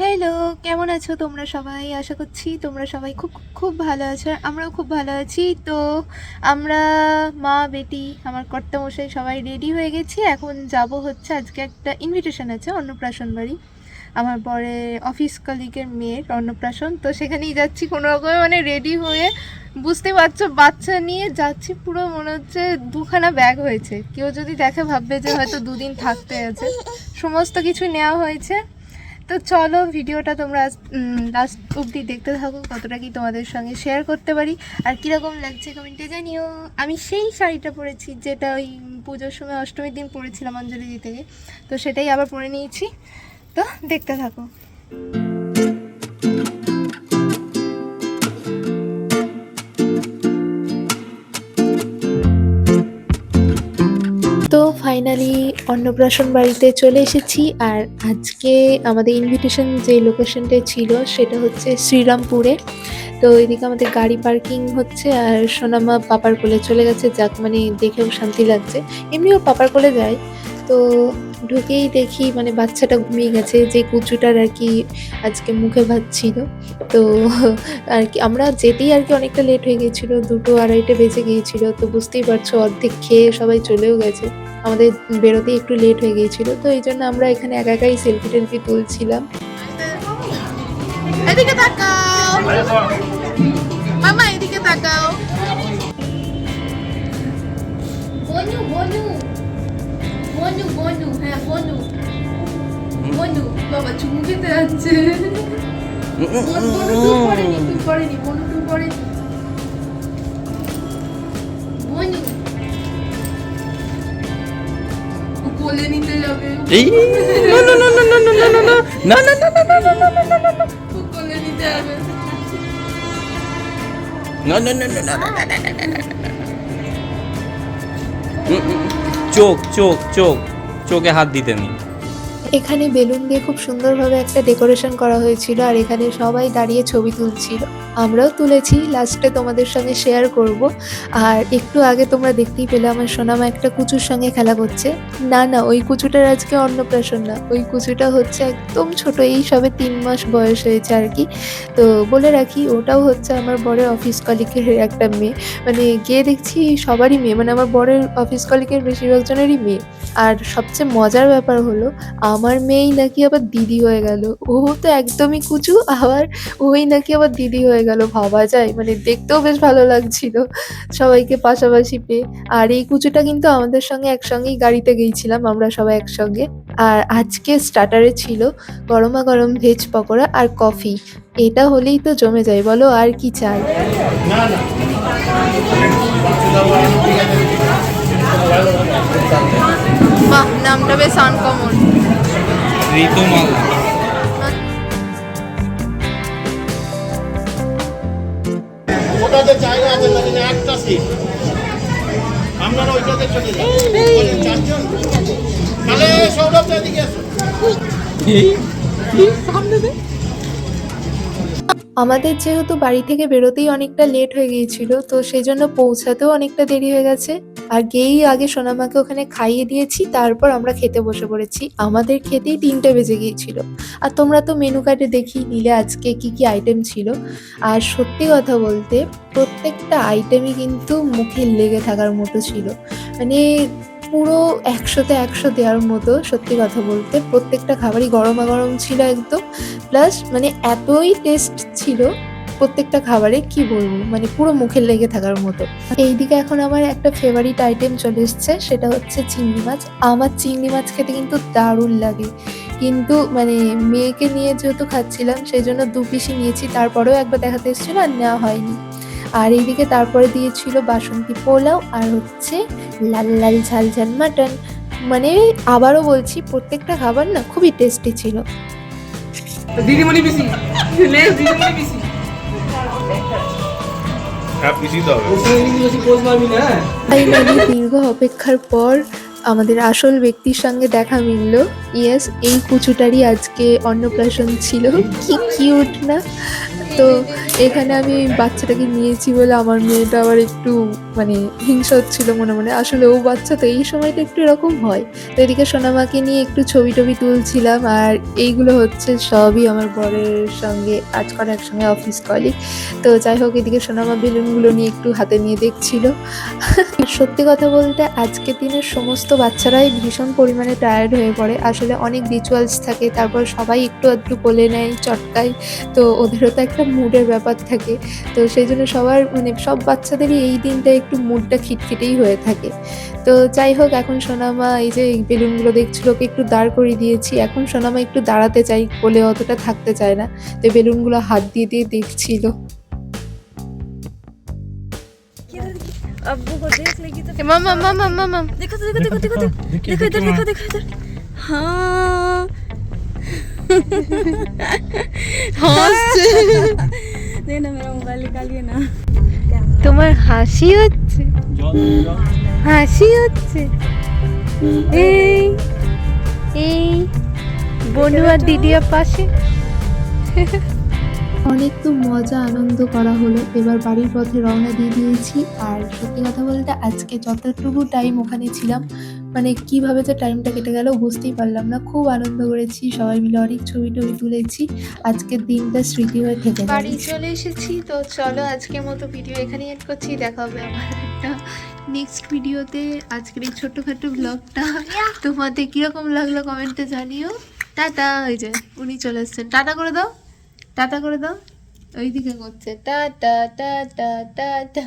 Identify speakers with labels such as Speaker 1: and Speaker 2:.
Speaker 1: Hello, কেমন আছো তোমরা সবাই? আশা করছি তোমরা সবাই খুব খুব ভালো আছো। আর আমরাও খুব ভালো আছি। তো আমরা মা, বেটি, আমার কর্তামশাই সবাই রেডি হয়ে গেছি। এখন যাব হচ্ছে, আজকে একটা ইনভিটেশন আছে অন্নপ্রাশন বাড়ি। আমার বরের অফিস কলিগের মেয়ের অন্নপ্রাশন। তো সেখানেই যাচ্ছি কোনো রকমে, মানে রেডি হয়ে। বুঝতে পারছো, বাচ্চা নিয়ে যাচ্ছি, পুরো মনে হচ্ছে দুখানা ব্যাগ হয়েছে। কেউ যদি দেখে ভাববে যে হয়তো দুদিন থাকতে আছে। সমস্ত কিছু নেওয়া হয়েছে। তো চলো, ভিডিওটা তোমরা লাস্ট অবধি দেখতে থাকো, কতটা কি তোমাদের সঙ্গে শেয়ার করতে পারি আর কীরকম লাগছে কমেন্টে জানিও। আমি সেই শাড়িটা পরেছি যেটা ওই পুজোর সময় অষ্টমীর দিন পরেছিলাম অঞ্জলি দিতে গিয়ে, তো সেটাই আবার পরে নিয়েছি। তো দেখতে থাকো। তো ফাইনালি অন্নপ্রাশন বাড়িতে চলে এসেছি। আর আজকে আমাদের ইনভিটেশন যে লোকেশনটা ছিল সেটা হচ্ছে শ্রীরামপুরে। তো এদিকে আমাদের গাড়ি পার্কিং হচ্ছে, আর সোনামা পাপার কোলে চলে গেছে। যাক, মানে দেখেও শান্তি লাগছে। এমনিও পাপার কোলে যায়। তো ঢুকেই দেখি মানে বাচ্চাটা ঘুমিয়ে গেছে, যে কুচুটার আর কি আজকে মুখে ভাত ছিল। তো আর কি আমরা যেতেই আর কি অনেকটা লেট হয়ে গিয়েছিল, 2-2:30 বেজে গিয়েছিল। তো বুঝতেই পারছো, অর্ধেক খেয়ে সবাই চলেও গেছে। আমাদের বেরোতেই একটু লেট হয়ে গিয়েছিল, তো এই জন্য আমরা এখানে একা একাই সেলফি টেলফি তুলছিলাম। এদিকে তাকাও মামা, এদিকে তাকাও। বনু বনু বনু বনু, হ্যাঁ বনু বনু। বাবা চুমু খেতে যাচ্ছে। বনু টু পড়েনি, টু পড়েনি, বনু টু পড়েনি। বনু কোলে নিতে যাবে।
Speaker 2: এই না না না না না না না না না না না না না না না না না
Speaker 1: কোলে নিতে যাবে।
Speaker 2: না না না না না না না না না না না। চোখ চোখ চোখ চোখে হাত দিতে নেই।
Speaker 1: এখানে বেলুন দিয়ে খুব সুন্দরভাবে একটা ডেকোরেশন করা হয়েছিল, আর এখানে সবাই দাঁড়িয়ে ছবি তুলছিল। আমরাও তুলেছি, লাস্টে তোমাদের সঙ্গে শেয়ার করব। আর একটু আগে তোমরা দেখতেই পেলে আমার সোনামা একটা কুচুর সঙ্গে খেলা করছে। না না, ওই কুচুটার আজকে অন্নপ্রাশন না, ওই কুচুটা হচ্ছে একদম ছোট, এই সবে 3 মাস বয়স হয়েছে আর কি। তো বলে রাখি, ওটাও হচ্ছে আমার বরের অফিস কলিগের একটা মেয়ে। মানে গিয়ে দেখছি সবারই মেয়ে, মানে আমার বরের অফিস কলিগের বেশিরভাগ জনেরই মেয়ে। আর সবচেয়ে মজার ব্যাপার হলো, আমার মেয়েই নাকি আবার দিদি হয়ে গেল। ও তো একদমই কুচু, আবার ওই নাকি আবার দিদি হয়ে গেল। ভাবা যায়, মানে দেখতেও বেশ ভালো লাগছিল সবাইকে পাশাপাশি পেয়ে। আর এই কুচুটা কিন্তু আমাদের সঙ্গে একসঙ্গেই গাড়িতে গিয়েছিলাম আমরা সবাই একসঙ্গে। আর আজকে স্টার্টারে ছিল গরমা গরম ভেজ পকোড়া আর কফি। এটা হলেই তো জমে যায়, বলো আর কি চাই। বাহ, নামটা বেশ আনকমন।
Speaker 2: ঋতুমালা।
Speaker 3: ওটাতে জায়গা আছে নাকি না, একটা সিট আপনারা ওইটাতে চলে যান। চারজন তাহলে সৌরভ এদিকে আসুন।
Speaker 1: আমাদের যেহেতু বাড়ি থেকে বেরোতেই অনেকটা লেট হয়ে গিয়েছিল, তো সেই জন্য পৌঁছাতেও অনেকটা দেরি হয়ে গেছে। আর গিয়েই আগে সোনামাকে ওখানে খাইয়ে দিয়েছি, তারপর আমরা খেতে বসে পড়েছি। আমাদের খেতেই 3টে বেজে গিয়েছিল। আর তোমরা তো মেনু কার্ডে দেখিয়ে নিলে আজকে কি কি আইটেম ছিল। আর সত্যি কথা বলতে, প্রত্যেকটা আইটেমই কিন্তু মুখে লেগে থাকার মতো ছিল। মানে পুরো 100তে 100 দেওয়ার মতো। সত্যি কথা বলতে প্রত্যেকটা খাবারই গরমা গরম ছিল একদম। প্লাস মানে এতই টেস্ট ছিল প্রত্যেকটা খাবারে, কি বলবো, মানে পুরো মুখে লেগে থাকার মতো। এইদিকে এখন আমার একটা ফেভারিট আইটেম চলে এসছে, সেটা হচ্ছে চিংড়ি মাছ। আমার চিংড়ি মাছ খেতে কিন্তু দারুণ লাগে, কিন্তু মানে মেয়েকে নিয়ে যেহেতু খাচ্ছিলাম সেই জন্য 2 পিসই নিয়েছি। তারপরেও একবার দেখাতে এসেছিল, আর নেওয়া হয়নি। আর এইদিকে তারপরে দিয়েছিল বাসন্তী পোলাও, আর হচ্ছে লাল লাল ঝাল ঝাল মাটন। মানে আবারও বলছি, প্রত্যেকটা খাবার না খুবই টেস্টি ছিল।
Speaker 4: দিদিমণি পিসি দিদিমণি পিসি
Speaker 1: ফাইনালি দীর্ঘ অপেক্ষার পর আমাদের আসল ব্যক্তির সঙ্গে দেখা মিলল। ইয়েস, এই কুচুটারই আজকে অন্নপ্রাশন ছিল। কি কিউট না! তো এখানে আমি বাচ্চাটাকে নিয়েছি বলে আমার মেয়েটা আবার একটু মানে হিংসা হচ্ছিল মনে মনে। আসলে ও বাচ্চা তো এই সময়টা একটু এরকম হয়। তো এদিকে সোনামাকে নিয়ে একটু ছবি টবি তুলছিলাম, আর এইগুলো হচ্ছে সবই আমার বরের সঙ্গে কাজ করে একসঙ্গে অফিস কলিগ। তো যাই হোক, এদিকে সোনামা বেলুনগুলো নিয়ে একটু হাতে নিয়ে দেখছিল। সত্যি কথা বলতে আজকের দিনের সমস্ত বাচ্চারাই ভীষণ পরিমাণে টায়ার্ড হয়ে পড়ে। আসলে অনেক রিচুয়ালস থাকে, তারপর সবাই একটু আধটু কোলে নেয়, চটকায়। তো ওদেরও তো একটা মুডের ব্যাপার থাকে। তো সেই জন্য সবার মানে সব বাচ্চাদেরই এই দিনটা একটু মুডটা খিটখিটেই হয়ে থাকে। তো যাই হোক, এখন সোনামা এই যে এই বেলুনগুলো দেখছিল, ওকে একটু দাঁড় করিয়ে দিয়েছি। এখন সোনামা একটু দাঁড়াতে চাই, কোলে অতটা থাকতে চায় না। তো বেলুনগুলো হাত দিয়ে দিয়ে দেখছিল।
Speaker 2: अब्बू को देख लेगी तो मम्मा मम्मा मम्मा देखो देखो देखो देखो देखो इधर देखो देखो इधर हाँ হাসছে দে না मेरा मोबाइल निकालिए ना তোমার হাসি হচ্ছে হাসি হচ্ছে এই এই বনু আর দিদির পাশে
Speaker 1: অনেক তো মজা আনন্দ করা হলো। এবার বাড়ির পথে রওনা দিয়ে দিয়েছি। আর সত্যি কথা বলতে আজকে যতটুকু টাইম ওখানে ছিলাম, মানে কিভাবে যে টাইমটা কেটে গেল বুঝতেই পারলাম না। খুব আনন্দ করেছি, সবাই মিলে অনেক ছবি টবি তুলেছি। আজকের দিনটা স্মৃতি হয়ে থেকে যাবে। বাড়ি চলে এসেছি, তো চলো আজকের মতো ভিডিও এখানে এড করছি। দেখা হবে আমার একটা নেক্সট ভিডিওতে। আজকের এই ছোট্টখাটো ব্লগটা তোমাদের কিরকম লাগলো কমেন্টে জানিও। টাটা। ওই যে উনি চলে এসছেন, টাটা করে দাও, টাটা করে দাও। ওইদিকে করছে টাটা টাটা টাটা।